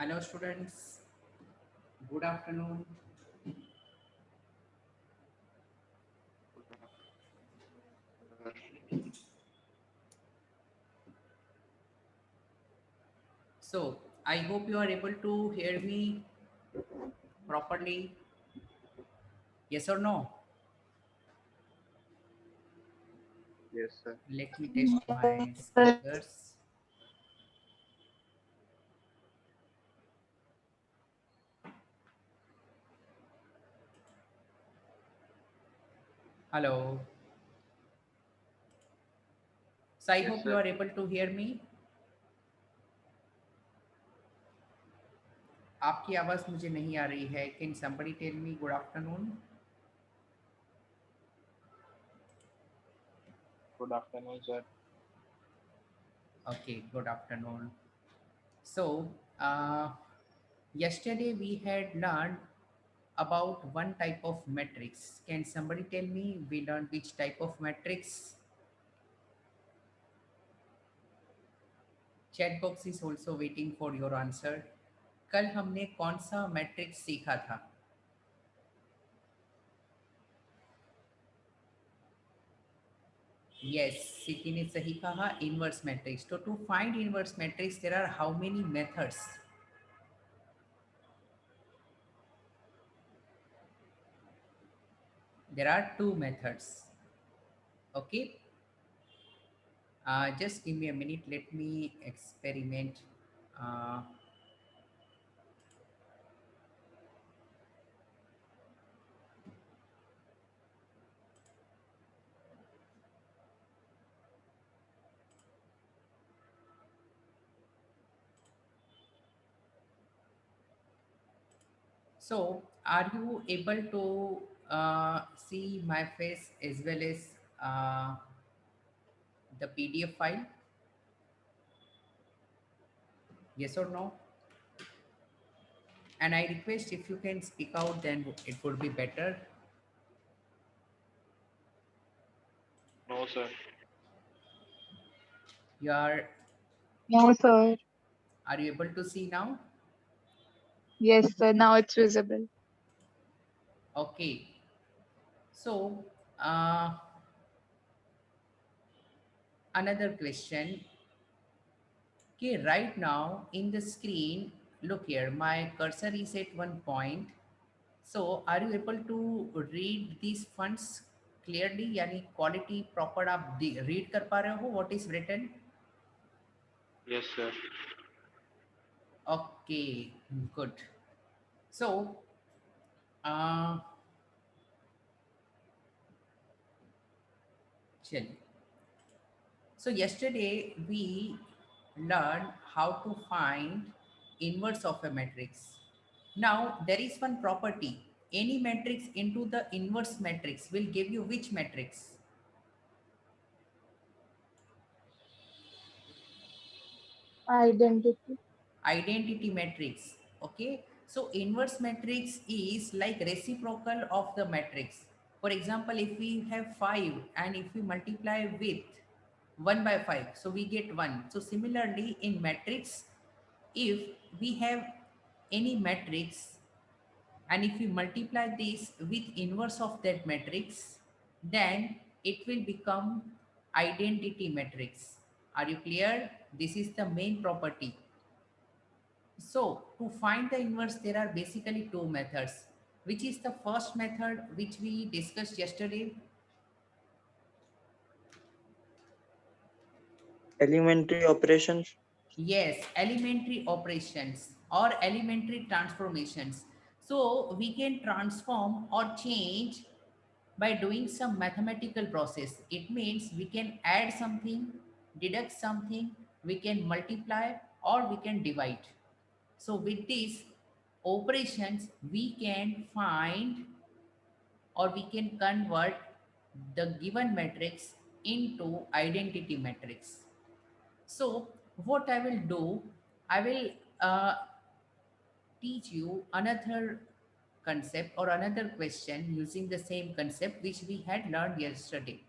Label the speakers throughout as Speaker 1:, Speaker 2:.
Speaker 1: Hello students, good afternoon. So, I hope you are able to hear me properly. Yes or no?
Speaker 2: Yes, sir.
Speaker 1: Let me test
Speaker 3: Yes,
Speaker 1: my speakers. Hello. So, I
Speaker 2: Yes,
Speaker 1: hope you
Speaker 2: sir.
Speaker 1: are able to hear me. आपकी आवाज़ मुझे नहीं आ रही है. Can somebody tell me good afternoon?
Speaker 2: Good afternoon, sir.
Speaker 1: Okay, good afternoon. So, yesterday we had learned about one type of matrix. Can somebody tell me we learned which type of matrix? Chat box is also waiting for your answer. कल हमने कौन सा matrix सीखा था? Yes, city ने सही कहा, inverse matrix. तो to find inverse matrix there are how many methods? There are two methods. Okay, just give me a minute, let me experiment. uh, so are you able to see my face as well as uh, the PDF file? Yes or no? And I request if you can speak out, then it would be better.
Speaker 2: No, sir.
Speaker 1: You
Speaker 3: no, sir.
Speaker 1: are you able to see now?
Speaker 3: Yes, sir. Now it's visible.
Speaker 1: Okay. So uh, another question. Okay, right now in the screen, look here. My cursor is at one point. So are you able to read these fonts clearly? यानी quality proper आप read कर पा रहे हो? What is written?
Speaker 2: Yes, sir.
Speaker 1: Okay, good. So uh, चलिए. So yesterday we learned how to find inverse of a matrix. Now there is one property. Any matrix into the inverse matrix will give you which matrix?
Speaker 3: Identity.
Speaker 1: Identity matrix. Okay. So inverse matrix is like reciprocal of the matrix. For example, if we have 5 and if we multiply with 1 by 5, so we get 1. So similarly in matrix, if we have any matrix and if we multiply this with inverse of that matrix, then it will become identity matrix. Are you clear? This is the main property. So to find the inverse, there are basically two methods. Which is the first method which we discussed yesterday?
Speaker 4: Elementary operations.
Speaker 1: Yes, elementary operations or elementary transformations. So we can transform or change by doing some mathematical process. It means we can add something, deduct something, we can multiply or we can divide. So with these operations, we can find or we can convert the given matrix into identity matrix. So what I will do, I will teach you another concept or another question using the same concept which we had learned yesterday.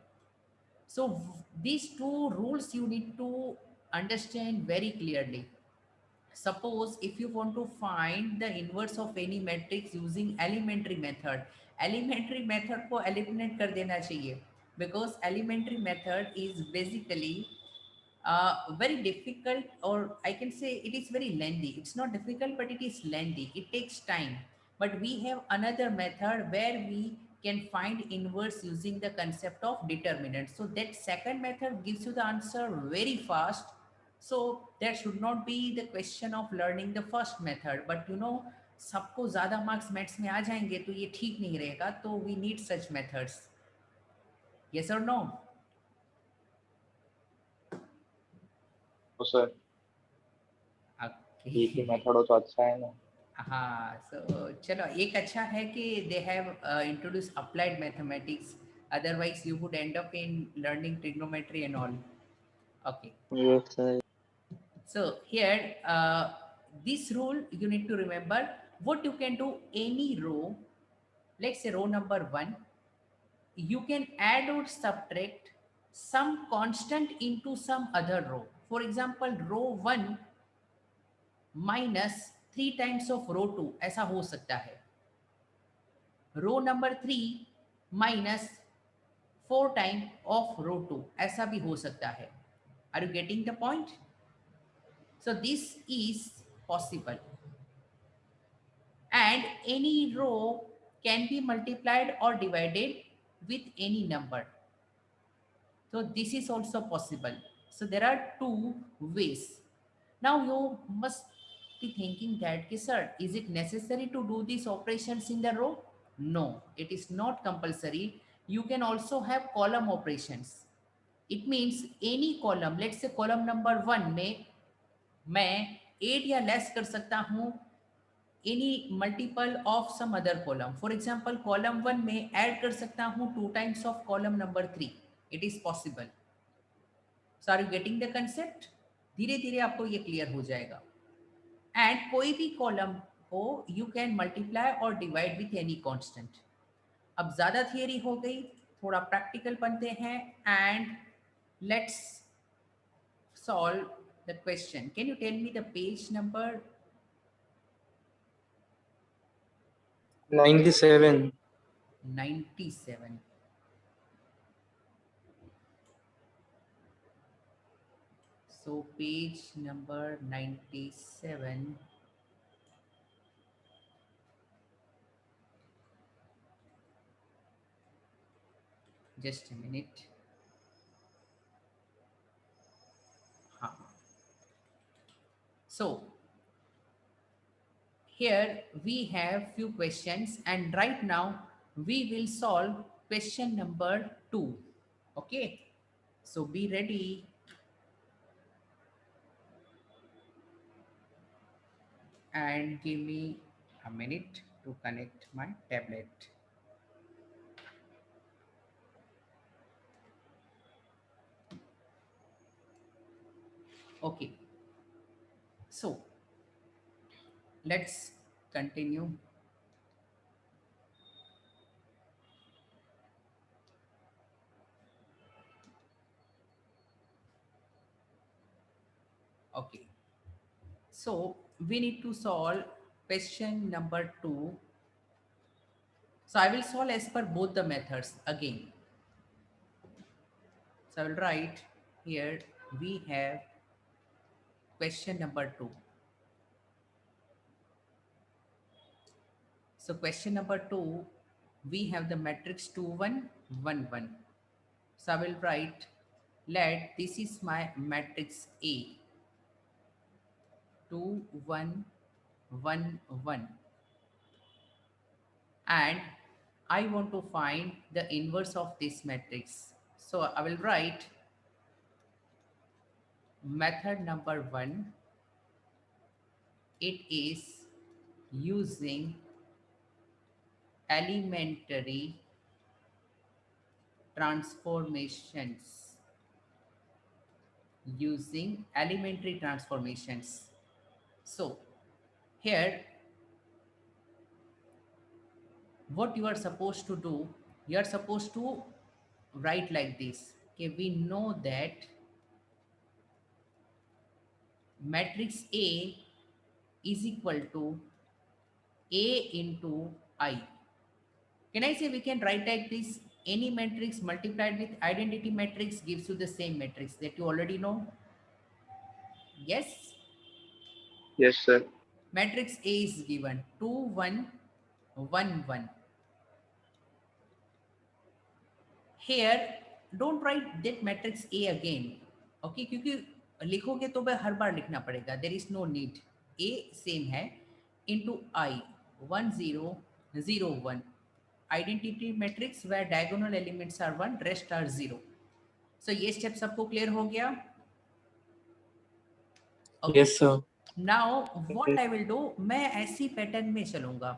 Speaker 1: So these two rules you need to understand very clearly. suppose if you want to find the inverse of any matrix using elementary method को eliminate कर देना चाहिए, because elementary method is basically very difficult, or I can say it is very lengthy. It's not difficult, but it is lengthy. It takes time. But we have another method where we can find inverse using the concept of determinant. So that second method gives you the answer very fast. So there should not be the question of learning the first method. But you know, सबको ज़्यादा marks maths में आ जाएंगे तो ये ठीक नहीं रहेगा, तो we need such methods. Yes और नो?
Speaker 2: तो सर एक ही मेथड हो तो अच्छा है ना.
Speaker 1: हाँ, सो चलो, एक अच्छा है कि they have introduce applied mathematics, otherwise you would end up in learning trigonometry and all. Okay,
Speaker 4: Yes, sir.
Speaker 1: so here this rule you need to remember. What you can do, any row, let's say row number 1, you can add or subtract some constant into some other row. For example, row 1 minus 3 times of row 2, ऐसा हो सकता है. Row number 3 minus 4 time of row 2, ऐसा भी हो सकता है. Are you getting the point? So this is possible, and any row can be multiplied और divided with any number. So this is also possible. So there are two ways. Now you must be thinking that, sir, is it necessary to do these operations in the row? No, it is not compulsory. You can also have column operations. It means any column, let's say column number 1 में मैं 8 या less कर सकता हूँ any multiple of some other column. For example, column 1 में add कर सकता हूँ 2 times of column number 3. It is possible. So are you getting the concept? धीरे धीरे आपको ये क्लियर हो जाएगा. एंड कोई भी कॉलम को यू कैन मल्टीप्लाई और डिवाइड विथ एनी कांस्टेंट. अब ज़्यादा थियरी हो गई, थोड़ा प्रैक्टिकल बनते हैं, and let's solve the question. Can you tell me the page number?
Speaker 5: 97.
Speaker 1: 97. So page number 97. Just a minute. So here we have few questions, and right now we will solve question number 2. Okay, so be ready. And give me a minute to connect my tablet. Okay, so let's continue. Okay, so we need to solve question number 2. So I will solve as per both the methods again. So I will write here, we have question number 2. So question number 2, we have the matrix 2 1 1 1. So I will write, let this is my matrix A, 2 1 1 1, and I want to find the inverse of this matrix. So I will write method number 1, it is using elementary transformations. Using elementary transformations. So here what you are supposed to do, you are supposed to write like this. Okay, we know that matrix A is equal to A into I. Can I say we can write like this? Any matrix multiplied with identity matrix gives you the same matrix that you already know. Yes.
Speaker 2: Yes, sir.
Speaker 1: Matrix A is given 2 1 1 1. Here don't write that matrix A again. Okay, क्योंकि लिखोगे तो वह हर बार लिखना पड़ेगा. There is no need. A same है into I 1 0 0 1. Identity matrix where diagonal elements are 1, rest are 0. So ये step सबको clear हो गया? Okay.
Speaker 5: Yes, sir.
Speaker 1: Now what I will do, मैं ऐसी पैटर्न में चलूंगा.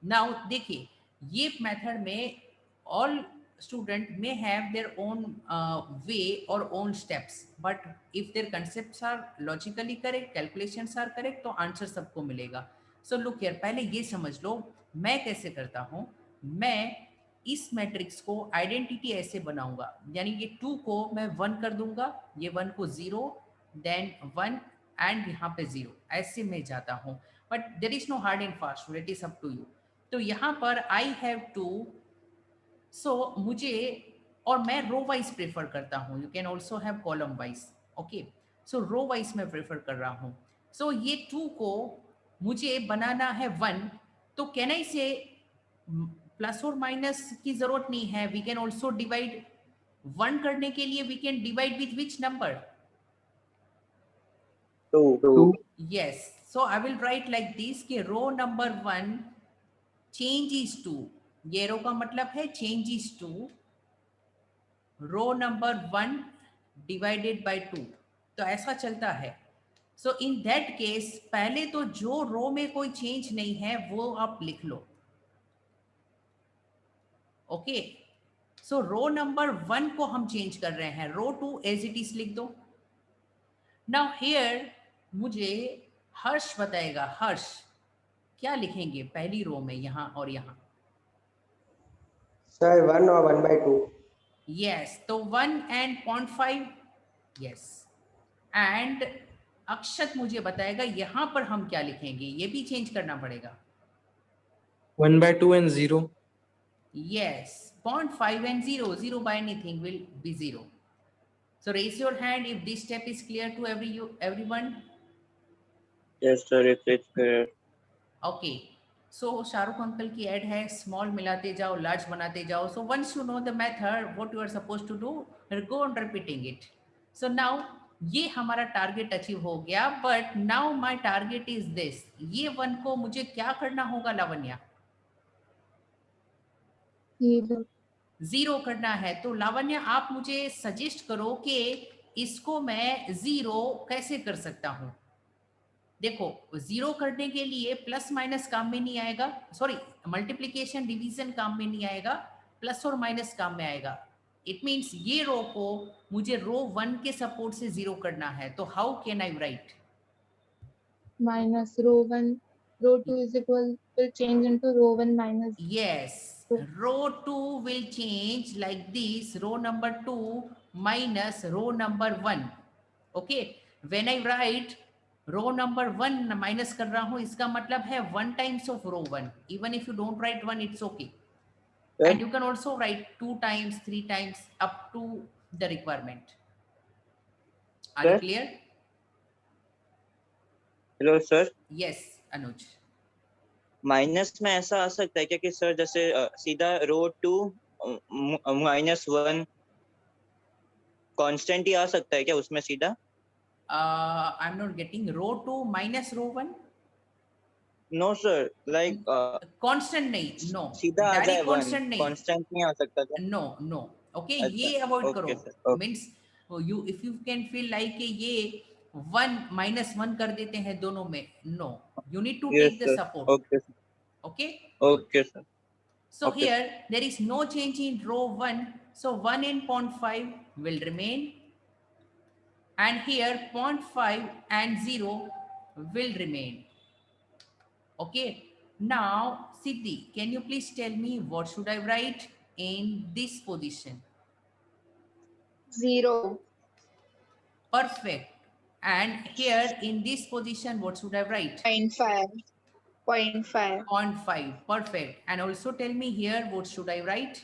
Speaker 1: नाउ देखिए, ये मेथड में all student may have their own way or own steps, but if their concepts are logically correct, calculations are correct, तो answer सबको मिलेगा. सो लुक हियर, पहले ये समझ लो मैं कैसे करता हूँ. मैं इस मैट्रिक्स को आइडेंटिटी ऐसे बनाऊंगा, यानी ये 2 को मैं 1 कर दूंगा, ये 1 को 0, देन 1 एंड यहाँ पे 0, ऐसे में जाता हूँ. But there is no hard and fast rule, it is up to you. तो यहाँ पर आई हैव टू, सो मुझे, और मैं रो वाइज प्रेफर करता हूँ. You can also have column wise. Okay, so row wise मैं प्रेफर कर रहा हूँ. सो ये 2 को मुझे बनाना है 1. तो कैन आई से प्लस और माइनस की जरूरत नहीं है. We can also divide. 1 करने के लिए we can divide with which number?
Speaker 4: 2.
Speaker 1: Yes, so I will write like this कि row number 1 change is 2. ये रो का मतलब है change is 2, row number 1 divided by 2. तो ऐसा चलता है. So in that case पहले तो जो रो में कोई चेंज नहीं है वो आप लिख लो. ओके, सो रो नंबर 1 को हम चेंज कर रहे हैं, रो 2 एज इट इज लिख दो. नाउ हियर मुझे हर्ष बताएगा. हर्ष क्या लिखेंगे पहली रो में, यहाँ और यहाँ?
Speaker 6: सर 1 और 1/2.
Speaker 1: यस, तो 1 एंड 0.5. यस, एंड अक्षत मुझे बताएगा यहाँ पर हम क्या लिखेंगे. ये भी चेंज करना पड़ेगा.
Speaker 5: 1/2 and 0.
Speaker 1: Yes, 0.5 and 0. 0 by anything will be 0. So raise your hand if this step is clear to everyone.
Speaker 4: Yes, sir. It's clear.
Speaker 1: Okay. So Shahrukh uncle की ऐड है, स्मॉल मिलाते जाओ, लार्ज बनाते जाओ. So once you know the method, what you are supposed to do, go on repeating it. So now ये हमारा target achieve हो गया. But now my target is this. ये 1 को मुझे क्या करना होगा लावण्या? 0 करना है. तो लावण्या आप मुझे सजेस्ट करो कि इसको मैं 0 कैसे कर सकता हूं. देखो, 0 करने के लिए प्लस माइनस काम में नहीं आएगा, सॉरी मल्टीप्लीकेशन डिवीजन काम में नहीं आएगा, प्लस और माइनस काम में आएगा. इट मीन्स ये रो को मुझे रो 1 के सपोर्ट से 0 करना है. तो how can I right?
Speaker 3: minus row 1, row 2 is equal will change into row 1 minus.
Speaker 1: Yes, row 2 will change like this, row number 2 minus row number 1. Okay, when I write row number 1 minus कर रहा हूँ, इसका मतलब है 1 times of row 1. Even if you don't write 1, it's okay.
Speaker 4: Yeah.
Speaker 1: And you can also write 2 times, 3 times up to the requirement. Are you
Speaker 4: Sir?
Speaker 1: clear?
Speaker 4: Hello, sir.
Speaker 1: Yes, Anuj.
Speaker 4: Minus में ऐसा आ सकता है क्या कि sir जैसे सीधा रो 2 -1 constant ही आ सकता है क्या उसमें सीधा?
Speaker 1: I'm not getting row 2 minus row 1.
Speaker 4: No sir, like
Speaker 1: constant नहीं, नो,
Speaker 4: सीधा आ जाए 1.
Speaker 1: कांस्टेंट नहीं,
Speaker 4: कांस्टेंट नहीं आ सकता क्या?
Speaker 1: No no. ओके,
Speaker 4: अच्छा,
Speaker 1: ये अवॉइड
Speaker 4: okay,
Speaker 1: करो.
Speaker 4: sir, okay.
Speaker 1: Means you, if you can feel like ये 1 -1 कर देते हैं दोनों में, no, you need to
Speaker 4: Yes,
Speaker 1: take the
Speaker 4: sir.
Speaker 1: Support.
Speaker 4: Okay, sir.
Speaker 1: Okay,
Speaker 4: Okay, sir.
Speaker 1: so
Speaker 4: Okay.
Speaker 1: here there is no change in row 1, so 1 in 0.5 will remain, and here 0.5 and 0 will remain. Okay, now Siddhi, can you please tell me what should I write in this position?
Speaker 3: 0.
Speaker 1: Perfect. And here in this position, what should I write?
Speaker 3: 0.5. 0.5.
Speaker 1: 0.5. Perfect. And also tell me here, what should I write?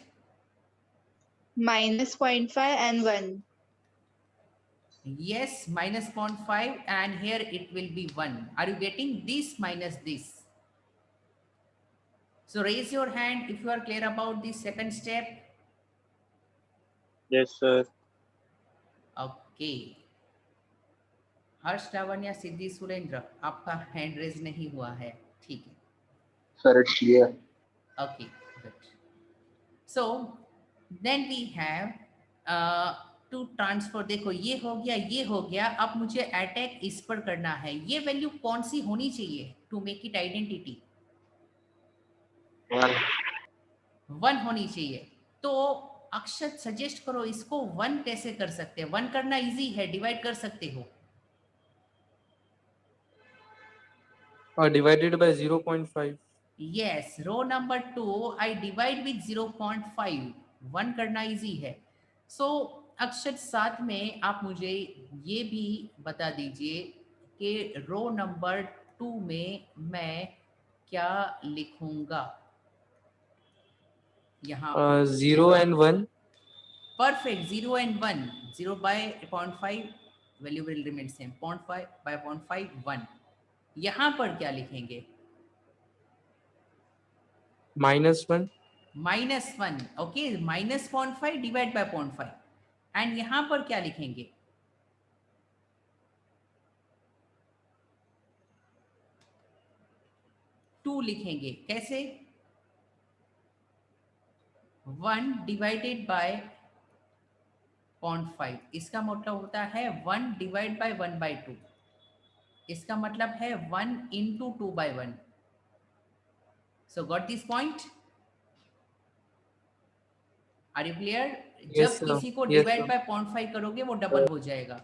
Speaker 3: Minus 0.5 and 1.
Speaker 1: Yes, minus 0.5, and here it will be 1. Are you getting this minus this? So raise your hand if you are clear about the second step.
Speaker 4: Yes, sir.
Speaker 1: Okay. हर्ष, लावण्या, सिद्धि, सुरेंद्र, आपका hand raise नहीं हुआ है. ठीक है.
Speaker 2: Sir, it's clear.
Speaker 1: Okay, good. So then we have to transfer. देखो ये हो गया. अब मुझे अटैक इस पर करना है. ये वैल्यू कौन सी होनी चाहिए टू मेक इट आइडेंटिटी?
Speaker 2: 1.
Speaker 1: 1 होनी चाहिए. तो अक्षत सजेस्ट करो इसको 1 कैसे कर सकते हैं? 1 करना इजी है, डिवाइड कर सकते हो.
Speaker 5: Divided by 0.5.
Speaker 1: Yes, row number 2 I divide with 0.5. 1 करना इजी है. So अक्षर साथ में आप मुझे ये भी बता दीजिए कि रो नंबर 2 में मैं क्या लिखूंगा यहाँ.
Speaker 5: 0 and 1.
Speaker 1: Perfect. 0 and 1. 0 by 0.5 value will remain same. 0.5 by 0.5 1. यहाँ पर क्या लिखेंगे?
Speaker 5: -1.
Speaker 1: -1. Okay, minus 0.5 divide by 0.5. And यहां पर क्या लिखेंगे? टू लिखेंगे. कैसे? 1 डिवाइडेड बाय 0.5. इसका मतलब होता है 1 डिवाइड बाय 1/2. इसका मतलब है 1 into 2/1. So got this point? Are you clear?
Speaker 5: Yes,
Speaker 1: जब
Speaker 5: sir.
Speaker 1: किसी को
Speaker 5: Yes,
Speaker 1: डिवाइड
Speaker 5: sir.
Speaker 1: बाय 0.5 करोगे वो डबल हो जाएगा.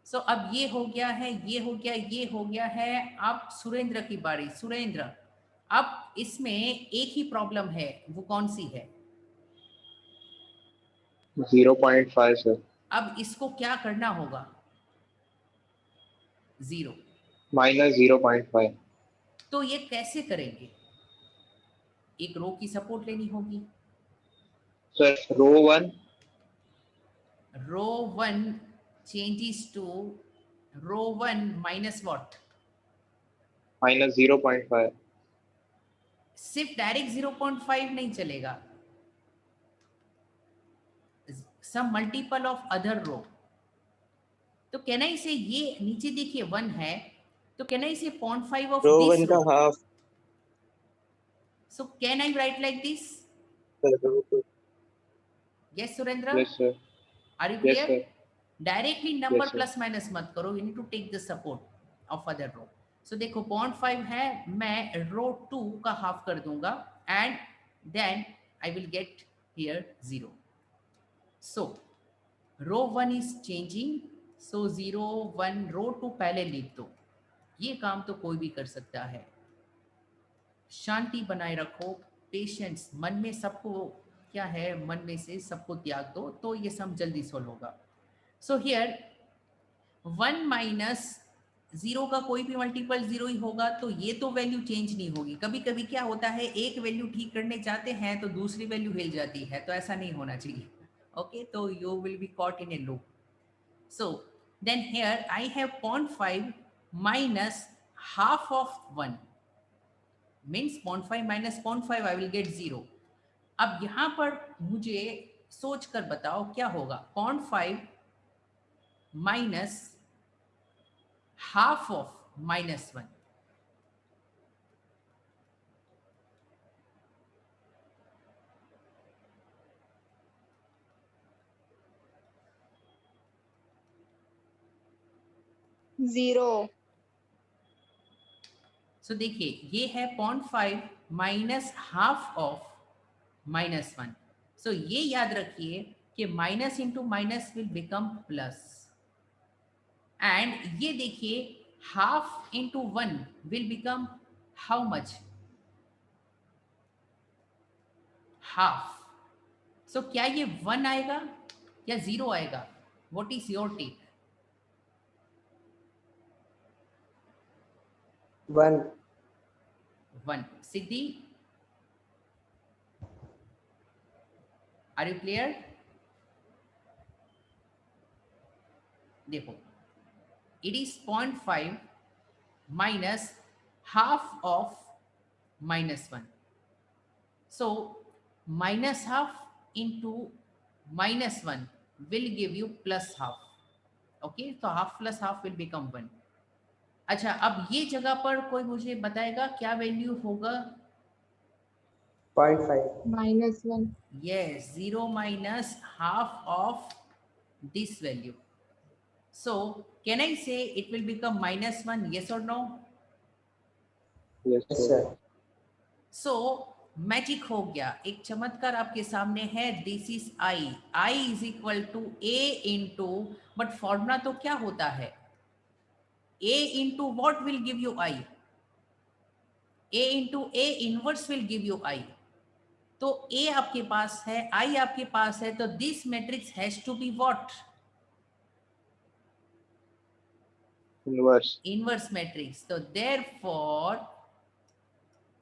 Speaker 1: सो अब ये हो गया है, ये हो गया है. अब सुरेंद्र की बारी. सुरेंद्र, अब इसमें एक ही प्रॉब्लम है, वो कौन सी है?
Speaker 2: 0.5, sir.
Speaker 1: अब इसको क्या करना होगा? 0.
Speaker 2: Minus 0.5.
Speaker 1: तो ये कैसे करेंगे? एक रो की सपोर्ट लेनी होगी.
Speaker 2: Sir, row 1.
Speaker 1: Row 1 changes to row 1 minus what?
Speaker 2: Minus 0.5.
Speaker 1: सिर्फ डायरेक्ट 0.5 नहीं चलेगा. सम मल्टीपल ऑफ अदर रो. तो कैन आई से, ये नीचे देखिए 1 है, तो कैन आई से 0.5 ऑफ
Speaker 4: Row
Speaker 1: दिस
Speaker 4: 1 का
Speaker 1: row.
Speaker 4: half.
Speaker 1: So can I write like this?
Speaker 4: Sir, row 2.
Speaker 1: Yes Surendra,
Speaker 2: Yes, sir.
Speaker 1: Are you
Speaker 2: Yes,
Speaker 1: clear?
Speaker 2: sir.
Speaker 1: Directly number
Speaker 2: Yes, sir.
Speaker 1: Plus minus मत करो, you need to take the support of other row. So देखो 0.5 है, मैं रो 2 का half कर दूंगा and then I will get here 0. So row 1 is changing. So 0 1 row 2 पहले लिख दो. ये काम तो कोई भी कर सकता है. शांति बनाए रखो, पेशेंस. मन में सबको क्या है, मन में से सबको त्याग दो, तो ये सम जल्दी सोल्व होगा. सो हियर 1 माइनस 0 का कोई भी मल्टीपल 0 ही होगा, तो ये तो वैल्यू चेंज नहीं होगी. कभी कभी क्या होता है, एक वैल्यू ठीक करने जाते हैं तो दूसरी वैल्यू हिल जाती है, तो ऐसा नहीं होना चाहिए. ओके, तो you will be caught in a loop. So then here I have 0.5 minus half of 1 means 0.5 minus 0.5 I will get 0. अब यहां पर मुझे सोच कर बताओ क्या होगा. 0.5 माइनस हाफ ऑफ -1.
Speaker 3: Zero.
Speaker 1: सो देखिए ये है 0.5 माइनस हाफ ऑफ -1. सो ये याद रखिए कि minus into minus will become plus. And ये देखिए half into 1 will become how much? Half. So क्या ये 1 आएगा या 0 आएगा? What is your take?
Speaker 6: 1.
Speaker 1: 1. Siddhi, are you clear? देखो, it is 0.5 minus half of -1. So minus half into -1 will give you plus half. Okay, so half plus half will become 1. अच्छा, अब ये जगह पर कोई मुझे बताएगा क्या वैल्यू होगा?
Speaker 6: 0.5.
Speaker 3: -1.
Speaker 1: Yes, 0 minus half of this value. So can I say it will become -1? Yes or no?
Speaker 2: Yes,
Speaker 6: Yes,
Speaker 2: sir.
Speaker 6: sir.
Speaker 1: So magic हो गया, एक चमत्कार आपके सामने है. This is I. I is equal to A into, but formula तो क्या होता है? A into what will give you I? A into A inverse will give you I. तो ए आपके पास है, आई आपके पास है, तो this matrix has to be what?
Speaker 2: Inverse.
Speaker 1: Inverse matrix. तो देयरफॉर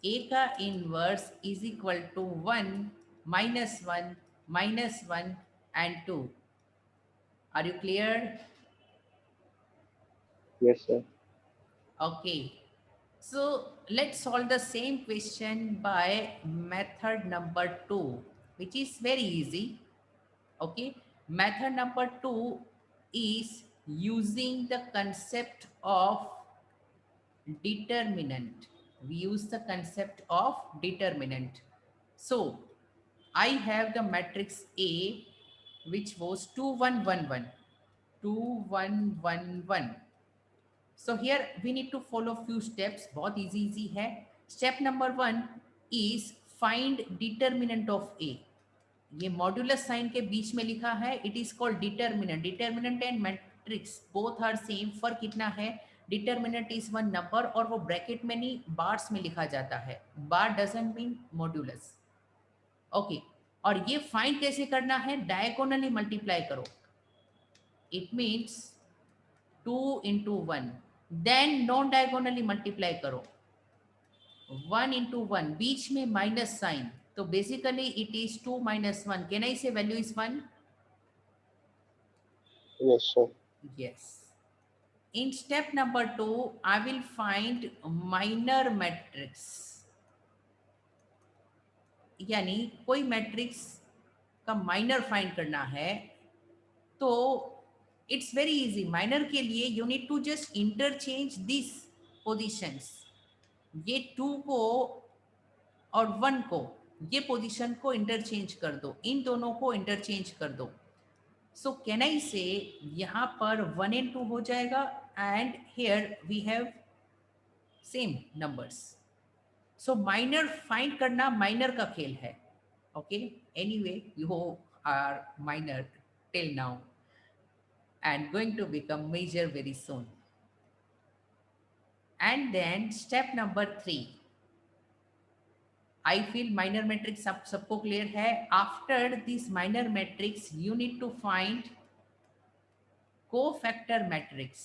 Speaker 1: A का inverse is equal to 1 -1 -1 and 2. Are you clear?
Speaker 2: Yes, sir.
Speaker 1: Okay. So let's solve the same question by method number 2, which is very easy. Okay. Method number 2 is using the concept of determinant. We use the concept of determinant. So I have the matrix A, which was 2 1 1 1 2 1 1 1. So here we need to follow few steps. बहुत easy है. Step number 1 is find determinant of A. ये modulus sign के बीच में लिखा है. It is called determinant. Determinant and matrix both are same. फर्क कितना है? डिटर्मिनेंट इज वन नंबर और वो ब्रैकेट में नहीं बार्स में लिखा जाता है. Bar doesn't mean modulus. Okay. और ये फाइंड कैसे करना है? डायगोनली मल्टीप्लाई करो. It means 2 into 1. Then non diagonally multiply करो. 1 इंटू 1, बीच में माइनस साइन. तो basically it is 2 minus 1. Can I say value is 1?
Speaker 2: Yes, sir.
Speaker 1: Yes. In step number 2, I will find minor matrix. यानी कोई matrix का minor find करना है. तो इट्स वेरी इजी. माइनर के लिए you need to just interchange this positions. ये 2 को और 1 को, ये पोजीशन को इंटरचेंज कर दो. इन दोनों को इंटरचेंज कर दो. सो कैन आई से यहाँ पर 1 and 2 हो जाएगा and here we have same numbers. So minor find करना माइनर का खेल है. Okay. Anyway you are minor till now and going to become major very soon. And then step number 3, I feel minor matrix सबको clear है. After this minor matrix you need to find cofactor matrix.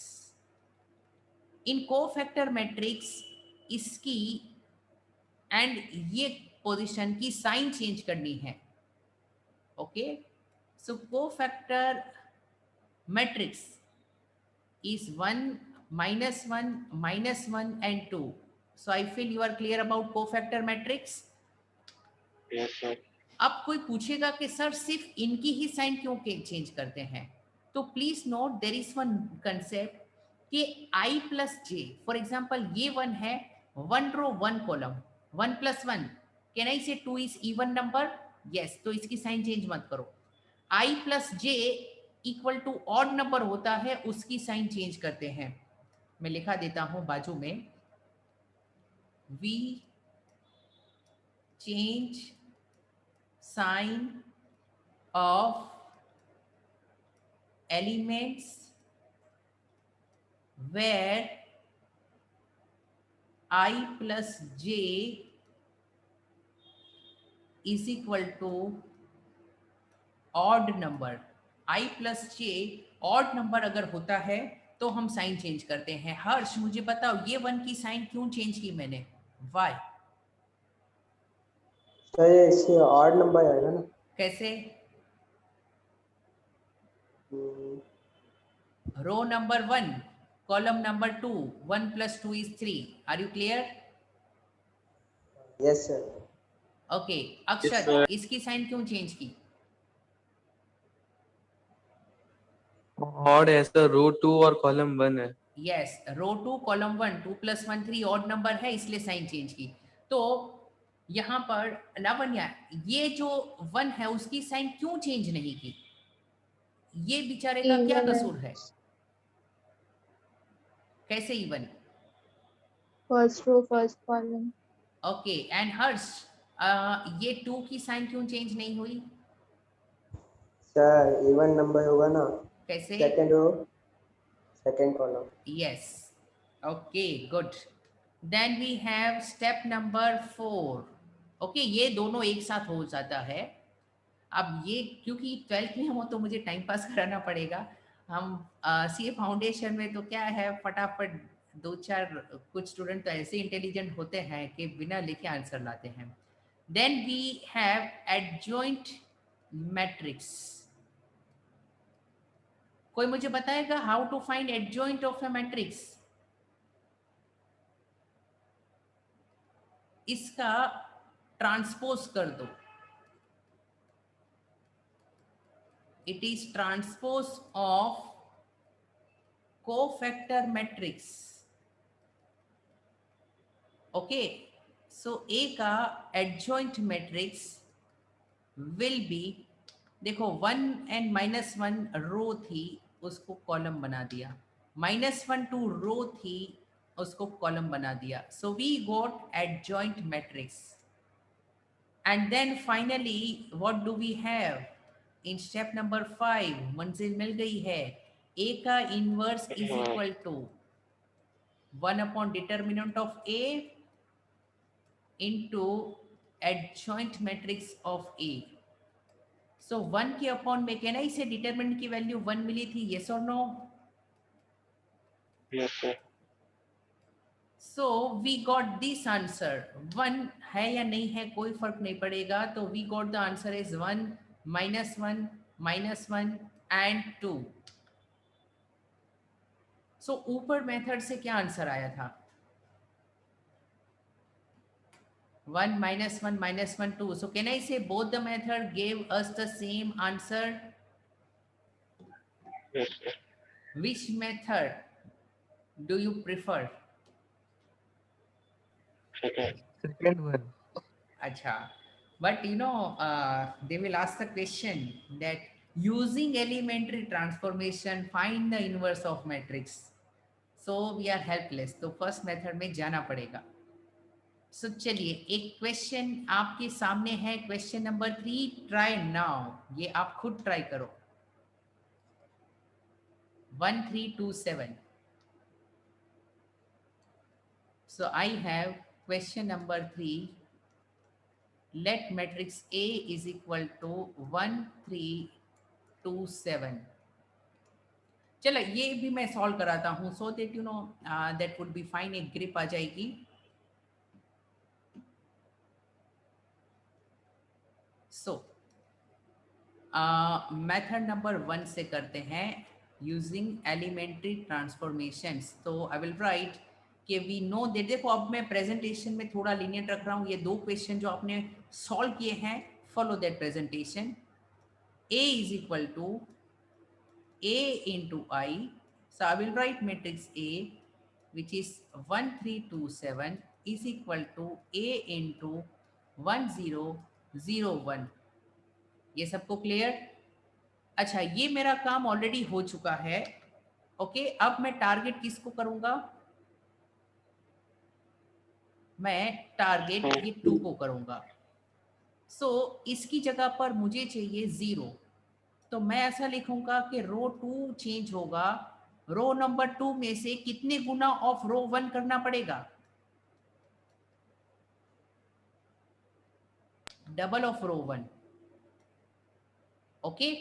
Speaker 1: In cofactor matrix इसकी and ये position की sign change करनी है. Okay. So cofactor matrix is 1 -1 -1 and 2. So I feel you are clear about cofactor matrix.
Speaker 2: Yes, sir.
Speaker 1: अब कोई पूछेगा कि sir सिर्फ इनकी ही साइन क्यों चेंज करते हैं? तो please note there is one concept कि i plus j. For example ये 1 है, 1 रो 1 कॉलम, 1 + 1. कैन आई से 2 इज इवन नंबर? यस. तो इसकी साइन चेंज मत करो. i plus j equal to odd number होता है, उसकी साइन चेंज करते हैं. मैं लिखा देता हूं बाजू में. We change sign of elements where i plus j is equal to odd number. i plus j odd number अगर होता है तो हम साइन चेंज करते हैं। हर्ष मुझे बताओ ये 1 की साइन क्यों चेंज की मैंने, वाई?
Speaker 6: सर ये इससे ऑड नंबर आएगा ना।
Speaker 1: कैसे?
Speaker 6: Hmm,
Speaker 1: row number 1 column number 2, 1 + 2 = 3। Are you clear?
Speaker 6: Yes sir.
Speaker 1: Okay
Speaker 2: Yes,
Speaker 1: Akshat,
Speaker 2: sir.
Speaker 1: इसकी साइन क्यों चेंज की?
Speaker 5: ऑड है सर, रो 2 और कॉलम 1 है।
Speaker 1: Yes, row 2 column 1, 2 + 1 3 odd number है इसलिए साइन चेंज की। तो यहाँ पर लावण्या ये जो 1 है उसकी साइन क्यों चेंज नहीं की? ये बेचारे का क्या
Speaker 3: इवन है,
Speaker 1: कसूर है? कैसे even?
Speaker 3: First row first column.
Speaker 1: Okay and Harsh ये 2 की साइन क्यों चेंज नहीं हुई?
Speaker 6: सर इवन नंबर होगा ना,
Speaker 1: कैसे?
Speaker 6: Second row second column.
Speaker 1: Yes. Okay, good. Then we have step number 4. Okay, ये दोनों एक साथ हो जाता है। अब ये क्योंकि 12th में हो तो मुझे टाइम पास कराना पड़ेगा। हम सीए फाउंडेशन में तो क्या है, फटाफट 2-4 कुछ स्टूडेंट तो ऐसे इंटेलिजेंट होते हैं कि बिना लिखे आंसर लाते हैं। Then we have adjoint matrix. कोई मुझे बताएगा how to find adjoint of a matrix? इसका ट्रांसपोज कर दो। It is transpose of cofactor matrix. Okay, so A का एडजॉइंट मैट्रिक्स विल बी, देखो 1 and -1 रो थी उसको कॉलम बना दिया, -1 2 रो थी उसको कॉलम बना दिया। So we got adjoint matrix. And then finally, what do we have? In step number 5, मंजिल मिल गई है। A का inverse is equal to 1 upon determinant of A into adjoint matrix of A. So 1 के upon में can I say determinant की value 1 मिली थी, yes or no?
Speaker 2: Yes, sir.
Speaker 1: So we got this answer 1 है या नहीं है कोई फर्क नहीं पड़ेगा, तो we got the answer is 1 -1 -1 and 2। So ऊपर मेथड से क्या आंसर आया था? 1 -1 -1 2। So can I say both the method gave us the same answer?
Speaker 2: Yes, sir.
Speaker 1: Which method do you prefer?
Speaker 2: Second.
Speaker 5: Second one.
Speaker 1: Acha. But you know, they will ask the question that using elementary transformation, find the inverse of matrix. So we are helpless. तो first method में जाना पड़ेगा। So चलिए एक question आपके सामने है, question number 3, try now. ये आप खुद ट्राई करो। 1327। So I have question number 3. Let matrix A is equal to 1 3 2 7। चलो ये भी मैं सॉल्व कराता हूँ, so that you know that would be fine, एक ग्रिप आ जाएगी। सो मेथड नंबर 1 से करते हैं यूजिंग एलिमेंट्री ट्रांसफॉर्मेशंस। तो आई विल राइट कि वी नो दैट, देखो अब मैं प्रेजेंटेशन में थोड़ा लीनियंट रख रहा हूँ। ये 2 क्वेश्चन जो आपने सॉल्व किए हैं, follow that presentation. A is equal to A into I. So I will write matrix A, which is 1 3 2 7 is equal to A into 1 0 0 1। ये सबको क्लियर? अच्छा, ये मेरा काम ऑलरेडी हो चुका है। ओके, अब मैं टारगेट किसको करूंगा? मैं टारगेट ये 2 को करूंगा। सो इसकी जगह पर मुझे चाहिए 0, तो मैं ऐसा लिखूंगा कि रो 2 चेंज होगा, रो नंबर 2 में से कितने गुना ऑफ रो 1 करना पड़ेगा? Double of row 1। Okay,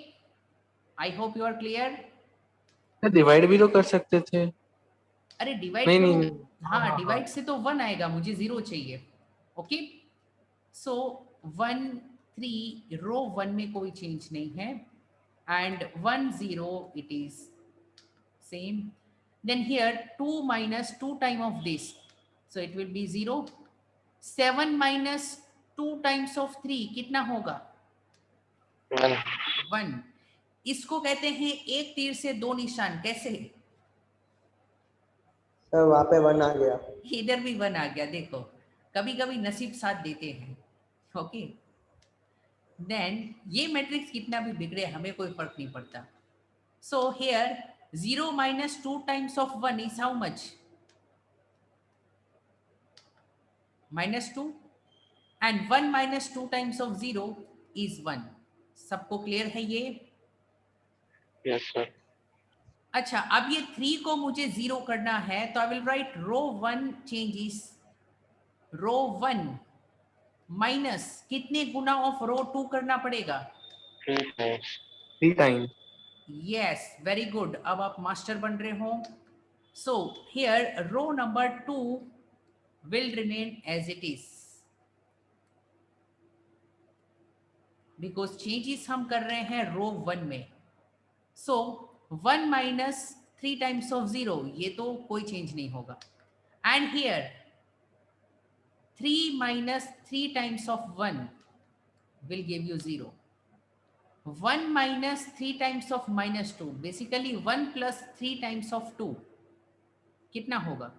Speaker 1: I hope you are clear.
Speaker 5: Divide भी तो कर सकते थे।
Speaker 1: अरे डिवाइड
Speaker 5: नहीं
Speaker 1: करो,
Speaker 5: नहीं
Speaker 1: हाँ डिवाइड से तो 1 आएगा, मुझे 0 चाहिए। ओके, सो 1 3 रो 1 में कोई चेंज नहीं है, and 1 0 it is same. Then here 2 minus 2 time of this, so it will be 0. 7 minus 2 times of 3 कितना होगा?
Speaker 2: 1.
Speaker 1: 1। इसको कहते हैं एक तीर से दो निशान। कैसे?
Speaker 6: सर वहाँ पे 1 आ गया।
Speaker 1: इधर भी 1 आ गया, देखो कभी कभी नसीब साथ देते हैं। ओके, देन ये मैट्रिक्स कितना भी बिगड़े हमें कोई फर्क नहीं पड़ता। So here 0 minus 2 times of 1 is how much? -2, and 1 minus 2 times of 0 is 1। सबको क्लियर है ये?
Speaker 2: Yes, sir.
Speaker 1: अच्छा, अब ये 3 को मुझे 0 करना है, तो I will write row 1 changes, row 1 minus कितने गुना ऑफ रो 2 करना पड़ेगा?
Speaker 2: 3 times.
Speaker 5: 3 time.
Speaker 1: Yes, very good, अब आप मास्टर बन रहे हो। So here row number 2 will remain as it is, because changes हम कर रहे हैं रो 1 में। सो 1 minus 3 times of 0, ये तो कोई चेंज नहीं होगा। And here 3 minus 3 times of 1 will give you 0. 1 minus 3 times of -2, basically 1 plus 3 times of 2 कितना होगा?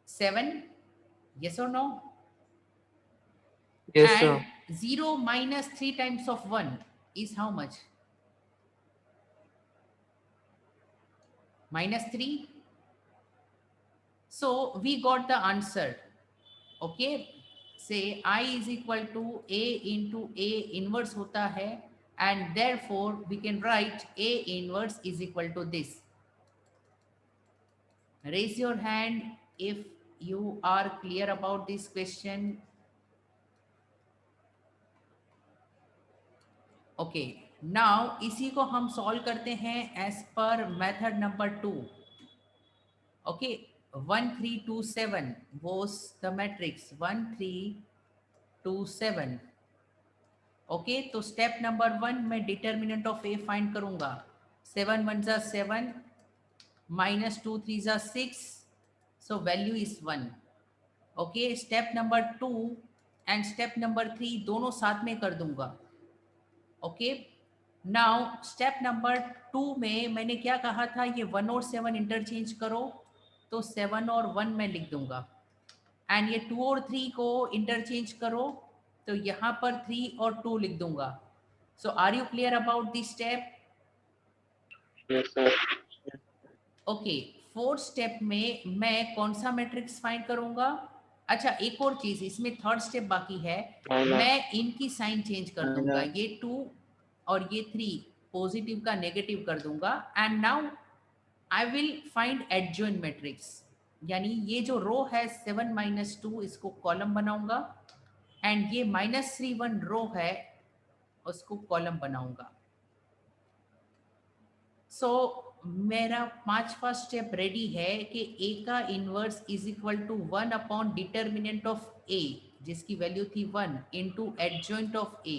Speaker 1: 7, yes or no?
Speaker 5: Yes sir.
Speaker 1: And 0 minus 3 times of 1 is how much? -3. So we got the answer. Okay, say I is equal to A into A inverse होता है, and therefore we can write A inverse is equal to this. Raise your hand if you are clear about this question. Okay, now इसी को हम solve करते हैं as per method number 2। Okay, 1 3 2 7 was the matrix 1 3 2 7। Okay, तो step number 1 मैं determinant of A find करूंगा। 7 1 जा 7, -2 3 जा 6, so value is 1। Okay, step number 2 and step number 3 दोनों साथ में कर दूंगा। ओके, नाउ स्टेप नंबर 2 में मैंने क्या कहा था, ये 1 और 7 इंटरचेंज करो, तो 7 और 1 मैं लिख दूंगा। एंड ये 2 और 3 को इंटरचेंज करो, तो यहाँ पर 3 और 2 लिख दूंगा। So are you clear about this step?
Speaker 2: Yes, sir.
Speaker 1: Okay, fourth step में मैं कौन सा मैट्रिक्स फाइंड करूंगा? अच्छा, एक और चीज, इसमें थर्ड स्टेप बाकी है।
Speaker 2: Minus.
Speaker 1: मैं इनकी साइन चेंज कर दूंगा, ये 2 और ये 3 पॉजिटिव का नेगेटिव कर दूंगा। And now I will find adjoint matrix, यानी ये जो रो है 7 -2 इसको कॉलम बनाऊंगा, एंड ये -3 1 रो है उसको कॉलम बनाऊंगा। सो मेरा 5वां स्टेप रेडी है कि ए का inverse is equal to 1 upon determinant of A, जिसकी वैल्यू थी 1, into adjoint of A.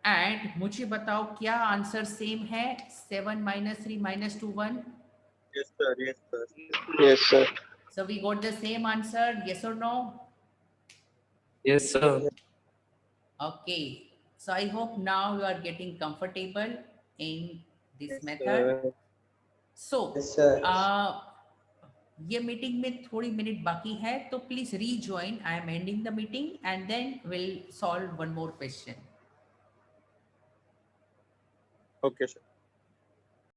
Speaker 1: And मुझे बताओ क्या आंसर सेम है? 7 -3 -2 1।
Speaker 4: Yes, sir. Yes, sir.
Speaker 2: Yes, sir.
Speaker 1: So we got the same answer, yes or no?
Speaker 5: Yes sir.
Speaker 1: Okay, so I hope now you are getting comfortable in this
Speaker 4: Yes,
Speaker 1: method.
Speaker 4: sir.
Speaker 1: So
Speaker 6: Yes, sir.
Speaker 1: ये meeting में थोड़ी मिनट बाकी है, तो please rejoin. I am ending the meeting and then will solve one more question.
Speaker 4: Okay, sir.